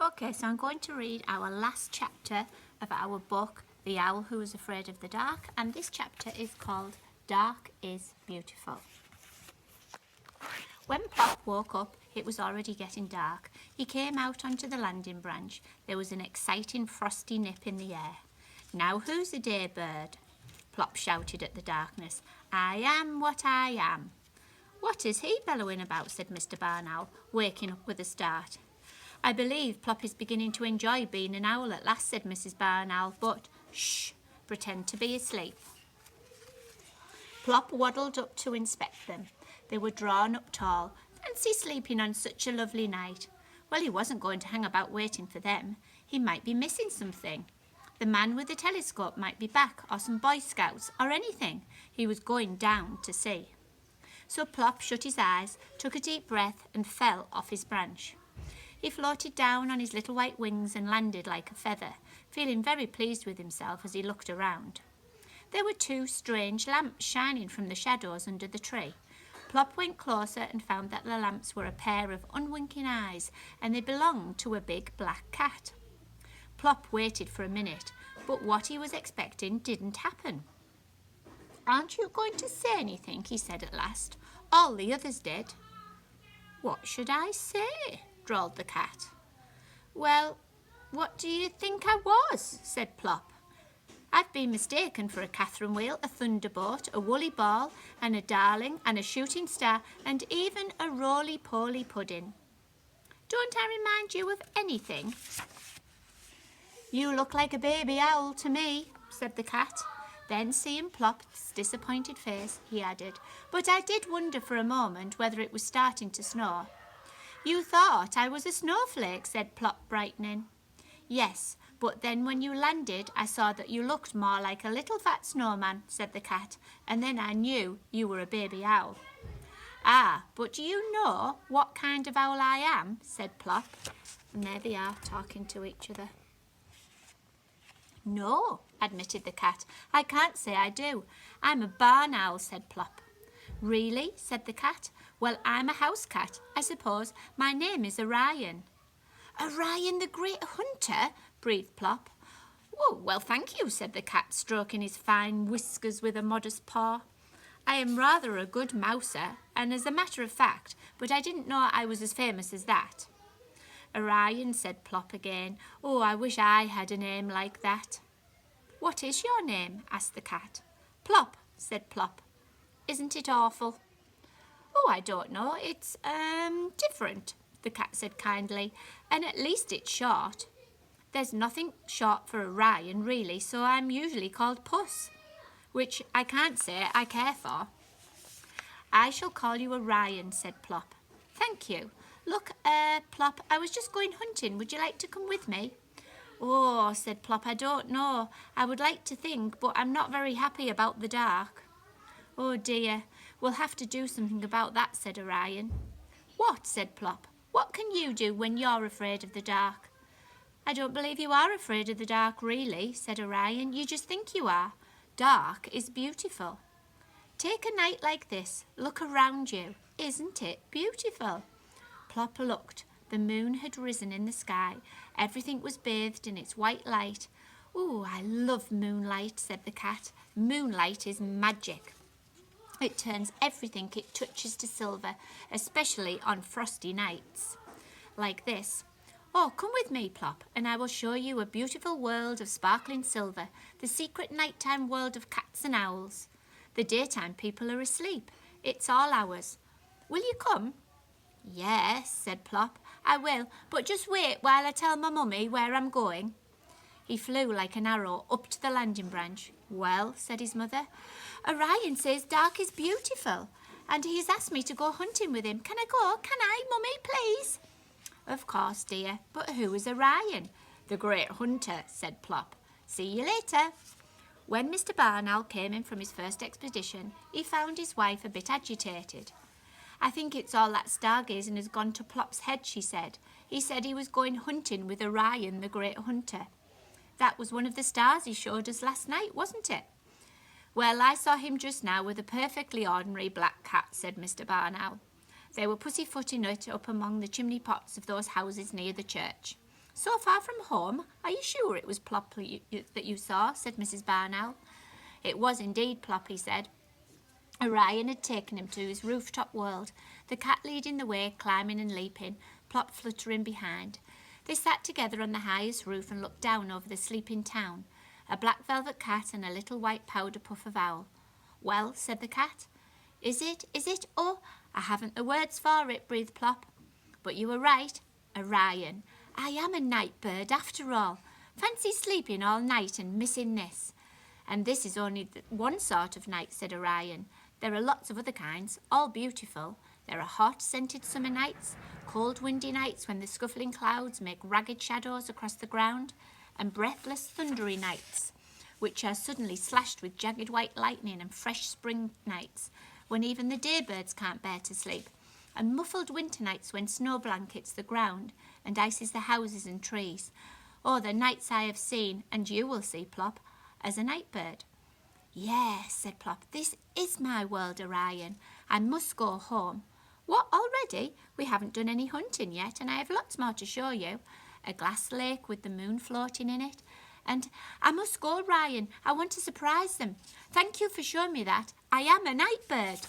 Okay, so I'm going to read our last chapter of our book, The Owl Who Was Afraid of the Dark, and this chapter is called Dark is Beautiful. When Plop woke up, it was already getting dark. He came out onto the landing branch. There was an exciting frosty nip in the air. "Now who's a day bird?" Plop shouted at the darkness. "I am what I am." "What is he bellowing about?" said Mr. Barn Owl, waking up with a start. "I believe Plop is beginning to enjoy being an owl at last," said Mrs. Barn Owl, "but shh, pretend to be asleep." Plop waddled up to inspect them. They were drawn up tall. Fancy sleeping on such a lovely night. Well, he wasn't going to hang about waiting for them. He might be missing something. The man with the telescope might be back, or some Boy Scouts, or anything. He was going down to see. So Plop shut his eyes, took a deep breath, and fell off his branch. He floated down on his little white wings and landed like a feather, feeling very pleased with himself as he looked around. There were two strange lamps shining from the shadows under the tree. Plop went closer and found that the lamps were a pair of unwinking eyes, and they belonged to a big black cat. Plop waited for a minute, but what he was expecting didn't happen. "Aren't you going to say anything?" he said at last. All the others did. "What should I say?" drawled the cat. "Well, what do you think I was?" said Plop. "I've been mistaken for a Catherine wheel, a thunderbolt, a woolly ball, and a darling, and a shooting star, and even a roly-poly pudding. Don't I remind you of anything?" "You look like a baby owl to me," said the cat. Then, seeing Plop's disappointed face, he added, "But I did wonder for a moment whether it was starting to snow." "You thought I was a snowflake," said Plop, brightening. "Yes, but then when you landed, I saw that you looked more like a little fat snowman," said the cat, "and then I knew you were a baby owl." "Ah, but do you know what kind of owl I am?" said Plop. And there they are, talking to each other. "No," admitted the cat, "I can't say I do. I'm a barn owl," said Plop. "Really?" said the cat. "Well, I'm a house cat. I suppose my name is Orion." "Orion the Great Hunter?" breathed Plop. "Oh, well, thank you," said the cat, stroking his fine whiskers with a modest paw. "I am rather a good mouser, and as a matter of fact, but I didn't know I was as famous as that." "Orion," said Plop again. "Oh, I wish I had a name like that." "What is your name?" asked the cat. "Plop," said Plop. "Isn't it awful?" "Oh, I don't know. It's, different," the cat said kindly, "and at least it's short. There's nothing short for Orion, really, so I'm usually called Puss, which I can't say I care for." "I shall call you Orion," said Plop. "Thank you. Look, Plop, I was just going hunting. Would you like to come with me?" "Oh," said Plop, "I don't know. I would like to think, but I'm not very happy about the dark." "Oh dear, we'll have to do something about that," said Orion. "What?" said Plop. "What can you do when you're afraid of the dark?" "I don't believe you are afraid of the dark, really," said Orion. "You just think you are. Dark is beautiful. Take a night like this. Look around you. Isn't it beautiful?" Plop looked. The moon had risen in the sky. Everything was bathed in its white light. "Oh, I love moonlight," said the cat. "Moonlight is magic. It turns everything it touches to silver, especially on frosty nights like this. Oh, come with me, Plop, and I will show you a beautiful world of sparkling silver, the secret nighttime world of cats and owls. The daytime people are asleep. It's all ours. Will you come?" "Yes," said Plop, "I will, but just wait while I tell my mummy where I'm going." He flew like an arrow up to the landing branch. "Well," said his mother, "Orion says dark is beautiful, and he's asked me to go hunting with him. Can I go? Can I, Mummy, please?" "Of course, dear, but who is Orion?" "The Great Hunter," said Plop. "See you later." When Mr. Barn Owl came in from his first expedition, he found his wife a bit agitated. "I think it's all that stargazing has gone to Plop's head," she said. "He said he was going hunting with Orion the Great Hunter. That was one of the stars he showed us last night, wasn't it?" "Well, I saw him just now with a perfectly ordinary black cat," said Mr. Barn Owl. "They were pussyfooting it up among the chimney pots of those houses near the church. So far from home? Are you sure it was Plop that you saw? Said Mrs. Barn Owl. It was indeed Plop, he said. Orion had taken him to his rooftop world, the cat leading the way, climbing and leaping, Plop fluttering behind. They sat together on the highest roof and looked down over the sleeping town, a black velvet cat and a little white powder puff of owl. Well, said the cat. Is it? Oh, I haven't the words for it, breathed Plop. But you were right, Orion. I am a night bird after all. Fancy sleeping all night and missing this. And this is only one sort of night, said Orion. There are lots of other kinds, all beautiful. There are hot, scented summer nights, cold, windy nights when the scuffling clouds make ragged shadows across the ground, and breathless, thundery nights, which are suddenly slashed with jagged white lightning, and fresh spring nights, when even the daybirds can't bear to sleep, and muffled winter nights when snow blankets the ground and ices the houses and trees. Oh, the nights I have seen, and you will see, Plop, as a night bird. Yes, said Plop, this is my world, Orion. I must go home. What, already? We haven't done any hunting yet, and I have lots more to show you. A glass lake with the moon floating in it. And I must go, Orion. I want to surprise them. Thank you for showing me that. I am a night bird.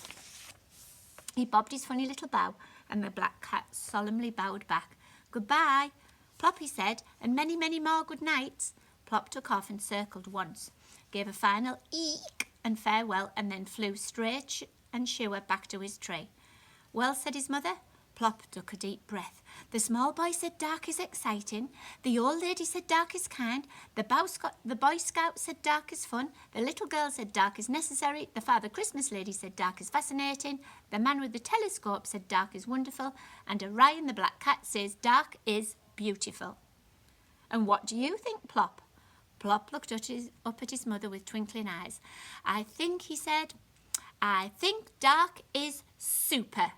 He bobbed his funny little bow, and the black cat solemnly bowed back. Goodbye, Plop, he said, and many, many more good nights. Plop took off and circled once, gave a final eek and farewell, and then flew straight and sure back to his tree. Well, said his mother. Plop took a deep breath. The small boy said dark is exciting. The old lady said dark is kind. The Boy Scout said dark is fun. The little girl said dark is necessary. The Father Christmas lady said dark is fascinating. The man with the telescope said dark is wonderful. And Orion the black cat says dark is beautiful. And what do you think, Plop? Plop looked up at his mother with twinkling eyes. I think, he said, I think dark is super.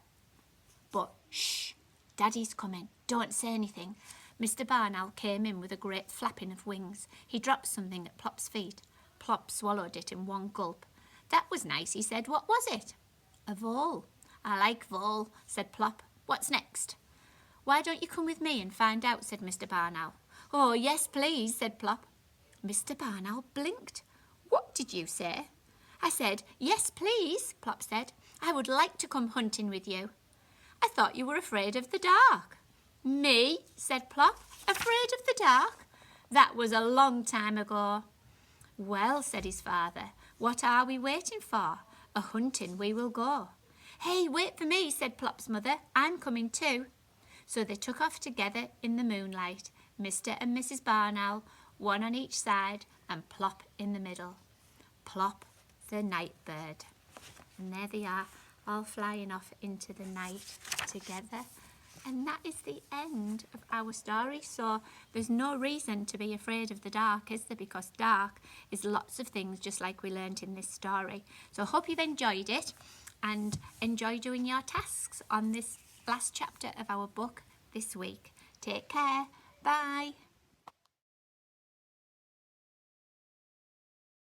But shh, Daddy's coming. Don't say anything. Mr. Barn Owl came in with a great flapping of wings. He dropped something at Plop's feet. Plop swallowed it in one gulp. That was nice, he said. What was it? A vole. I like vole, said Plop. What's next? Why don't you come with me and find out, said Mr. Barn Owl. Oh, yes, please, said Plop. Mr. Barn Owl blinked. What did you say? I said, yes, please, Plop said. I would like to come hunting with you. I thought you were afraid of the dark. Me, said Plop, afraid of the dark? That was a long time ago. Well, said his father, what are we waiting for? A hunting we will go. Hey, wait for me, said Plop's mother. I'm coming too. So they took off together in the moonlight, Mr. and Mrs. Barn Owl, one on each side, and Plop in the middle. Plop, the night bird. And there they are, all flying off into the night together. And that is the end of our story. So there's no reason to be afraid of the dark, is there? Because dark is lots of things, just like we learned in this story. So I hope you've enjoyed it and enjoy doing your tasks on this last chapter of our book this week. Take care. Bye.